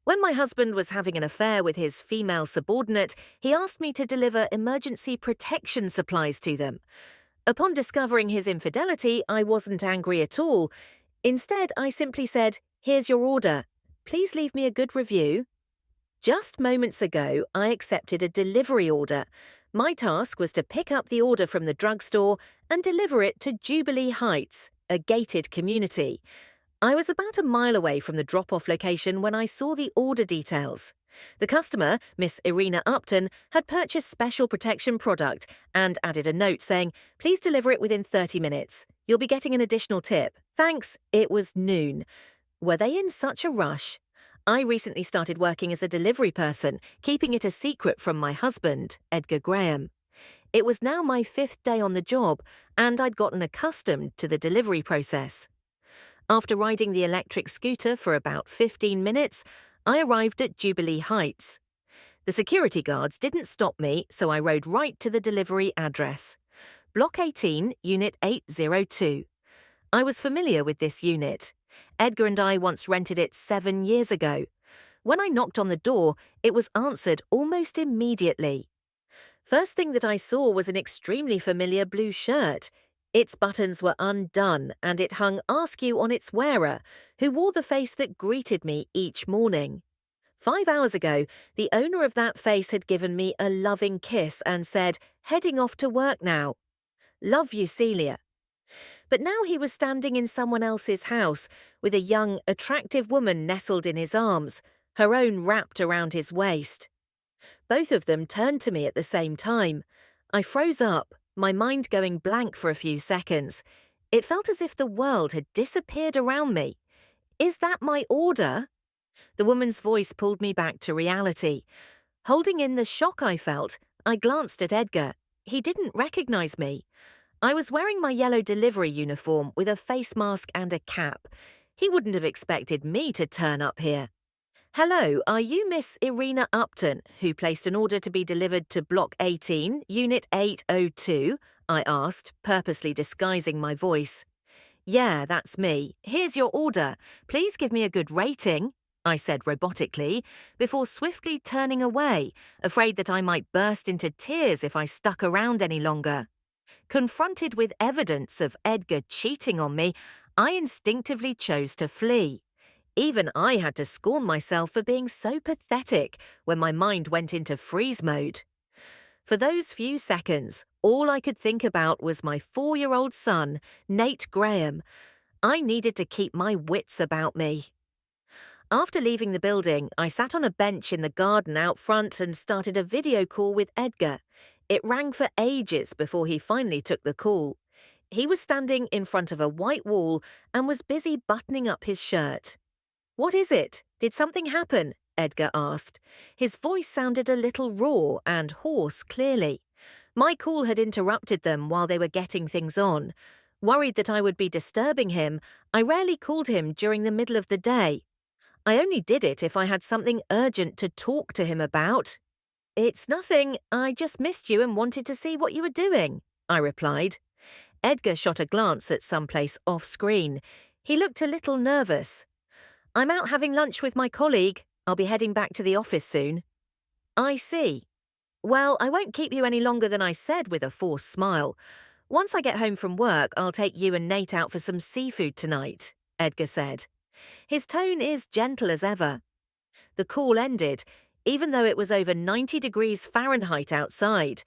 When my husband was having an affair with his female subordinate, he asked me to deliver emergency protection supplies to them. Upon discovering his infidelity, I wasn't angry at all. Instead, I simply said, "Here's your order. Please leave me a good review." Just moments ago, I accepted a delivery order. My task was to pick up the order from the drugstore and deliver it to Jubilee Heights, a gated community. I was about a mile away from the drop-off location when I saw the order details. The customer, Miss Irina Upton, had purchased special protection product and added a note saying, "Please deliver it within 30 minutes. You'll be getting an additional tip. Thanks." It was noon. Were they in such a rush? I recently started working as a delivery person, keeping it a secret from my husband, Edgar Graham. It was now my 5th day on the job, and I'd gotten accustomed to the delivery process. After riding the electric scooter for about 15 minutes, I arrived at Jubilee Heights. The security guards didn't stop me, so I rode right to the delivery address. Block 18, Unit 802. I was familiar with this unit. Edgar and I once rented it 7 years ago. When I knocked on the door, it was answered almost immediately. First thing that I saw was an extremely familiar blue shirt. Its buttons were undone, and it hung askew on its wearer, who wore the face that greeted me each morning. 5 hours ago, the owner of that face had given me a loving kiss and said, "Heading off to work now. Love you, Celia." But now he was standing in someone else's house, with a young, attractive woman nestled in his arms, her own wrapped around his waist. Both of them turned to me at the same time. I froze up, my mind going blank for a few seconds. It felt as if the world had disappeared around me. "Is that my order?" The woman's voice pulled me back to reality. Holding in the shock I felt, I glanced at Edgar. He didn't recognize me. I was wearing my yellow delivery uniform with a face mask and a cap. He wouldn't have expected me to turn up here. "Hello, are you Miss Irina Upton, who placed an order to be delivered to Block 18, Unit 802? I asked, purposely disguising my voice. "Yeah, that's me. Here's your order. Please give me a good rating," I said robotically, before swiftly turning away, afraid that I might burst into tears if I stuck around any longer. Confronted with evidence of Edgar cheating on me, I instinctively chose to flee. Even I had to scorn myself for being so pathetic when my mind went into freeze mode. For those few seconds, all I could think about was my 4-year-old son, Nate Graham. I needed to keep my wits about me. After leaving the building, I sat on a bench in the garden out front and started a video call with Edgar. It rang for ages before he finally took the call. He was standing in front of a white wall and was busy buttoning up his shirt. "What is it? Did something happen?" Edgar asked. His voice sounded a little raw and hoarse, clearly. My call had interrupted them while they were getting things on. Worried that I would be disturbing him, I rarely called him during the middle of the day. I only did it if I had something urgent to talk to him about. "It's nothing. I just missed you and wanted to see what you were doing," I replied. Edgar shot a glance at someplace off-screen. He looked a little nervous. "I'm out having lunch with my colleague. I'll be heading back to the office soon." "I see. Well, I won't keep you any longer than I said," with a forced smile. "Once I get home from work, I'll take you and Nate out for some seafood tonight," Edgar said. His tone is gentle as ever. The call ended, even though it was over 90 degrees Fahrenheit outside.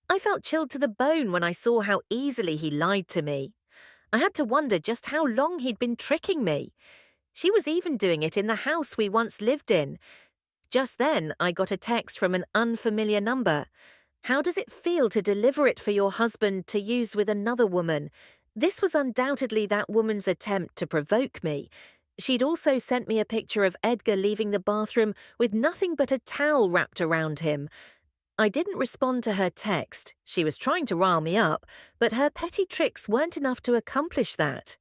I felt chilled to the bone when I saw how easily he lied to me. I had to wonder just how long he'd been tricking me. She was even doing it in the house we once lived in. Just then, I got a text from an unfamiliar number. "How does it feel to deliver it for your husband to use with another woman?" This was undoubtedly that woman's attempt to provoke me. She'd also sent me a picture of Edgar leaving the bathroom with nothing but a towel wrapped around him. I didn't respond to her text. She was trying to rile me up, but her petty tricks weren't enough to accomplish that.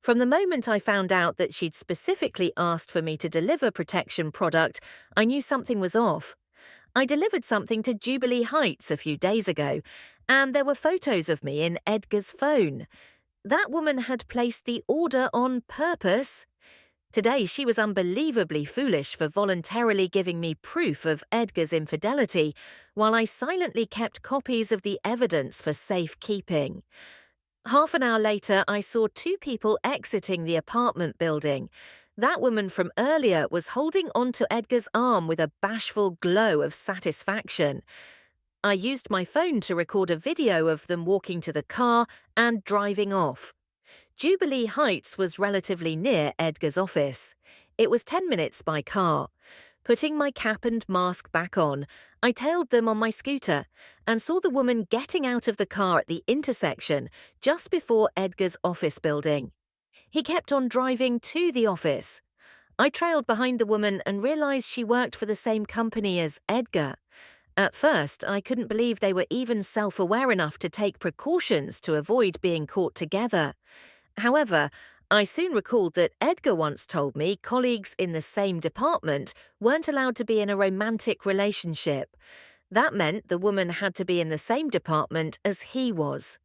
From the moment I found out that she'd specifically asked for me to deliver protection product, I knew something was off. I delivered something to Jubilee Heights a few days ago, and there were photos of me in Edgar's phone. That woman had placed the order on purpose. Today, she was unbelievably foolish for voluntarily giving me proof of Edgar's infidelity, while I silently kept copies of the evidence for safekeeping. Half an hour later, I saw two people exiting the apartment building. That woman from earlier was holding onto Edgar's arm with a bashful glow of satisfaction. I used my phone to record a video of them walking to the car and driving off. Jubilee Heights was relatively near Edgar's office. It was 10 minutes by car. Putting my cap and mask back on, I tailed them on my scooter and saw the woman getting out of the car at the intersection just before Edgar's office building. He kept on driving to the office. I trailed behind the woman and realized she worked for the same company as Edgar. At first, I couldn't believe they were even self-aware enough to take precautions to avoid being caught together. However, I soon recalled that Edgar once told me colleagues in the same department weren't allowed to be in a romantic relationship. That meant the woman had to be in the same department as he was.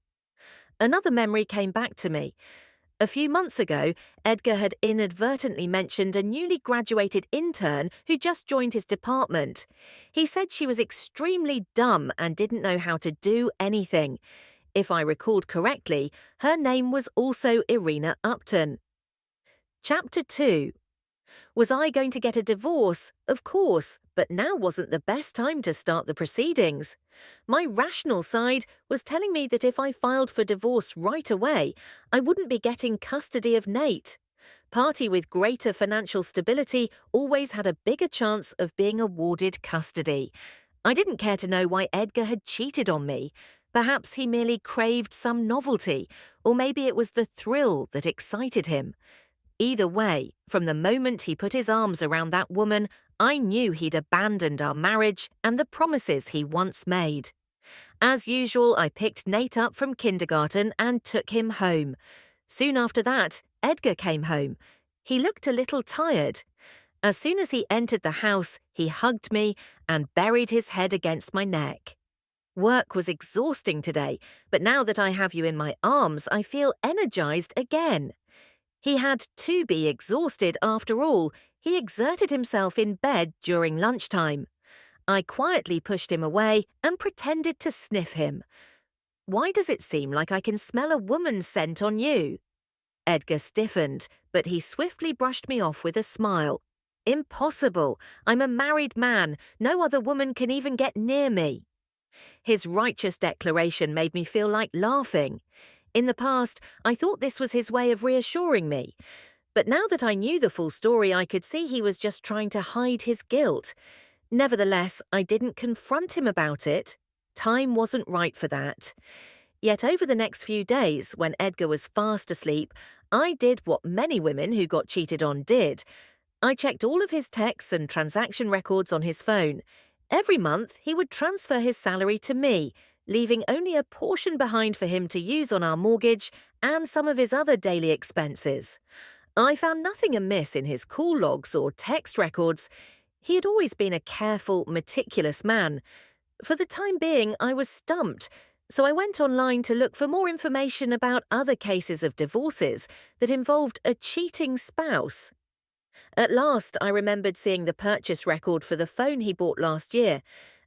Another memory came back to me. A few months ago, Edgar had inadvertently mentioned a newly graduated intern who just joined his department. He said she was extremely dumb and didn't know how to do anything. If I recalled correctly, her name was also Irina Upton. Chapter 2. Was I going to get a divorce? Of course, but now wasn't the best time to start the proceedings. My rational side was telling me that if I filed for divorce right away, I wouldn't be getting custody of Nate. Party with greater financial stability always had a bigger chance of being awarded custody. I didn't care to know why Edgar had cheated on me. Perhaps he merely craved some novelty, or maybe it was the thrill that excited him. Either way, from the moment he put his arms around that woman, I knew he'd abandoned our marriage and the promises he once made. As usual, I picked Nate up from kindergarten and took him home. Soon after that, Edgar came home. He looked a little tired. As soon as he entered the house, he hugged me and buried his head against my neck. Work was exhausting today, but now that I have you in my arms, I feel energized again. He had to be exhausted after all. He exerted himself in bed during lunchtime. I quietly pushed him away and pretended to sniff him. Why does it seem like I can smell a woman's scent on you? Edgar stiffened, but he swiftly brushed me off with a smile. Impossible. I'm a married man. No other woman can even get near me. His righteous declaration made me feel like laughing. In the past, I thought this was his way of reassuring me. But now that I knew the full story, I could see he was just trying to hide his guilt. Nevertheless, I didn't confront him about it. Time wasn't right for that. Yet over the next few days, when Edgar was fast asleep, I did what many women who got cheated on did. I checked all of his texts and transaction records on his phone. Every month, he would transfer his salary to me, leaving only a portion behind for him to use on our mortgage and some of his other daily expenses. I found nothing amiss in his call logs or text records. He had always been a careful, meticulous man. For the time being, I was stumped, so I went online to look for more information about other cases of divorces that involved a cheating spouse. At last, I remembered seeing the purchase record for the phone he bought last year.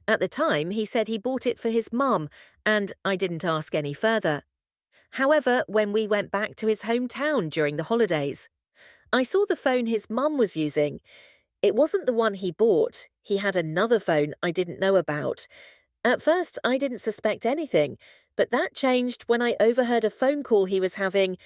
At the time, he said he bought it for his mum, and I didn't ask any further. However, when we went back to his hometown during the holidays, I saw the phone his mum was using. It wasn't the one he bought. He had another phone I didn't know about. At first, I didn't suspect anything, but that changed when I overheard a phone call he was having.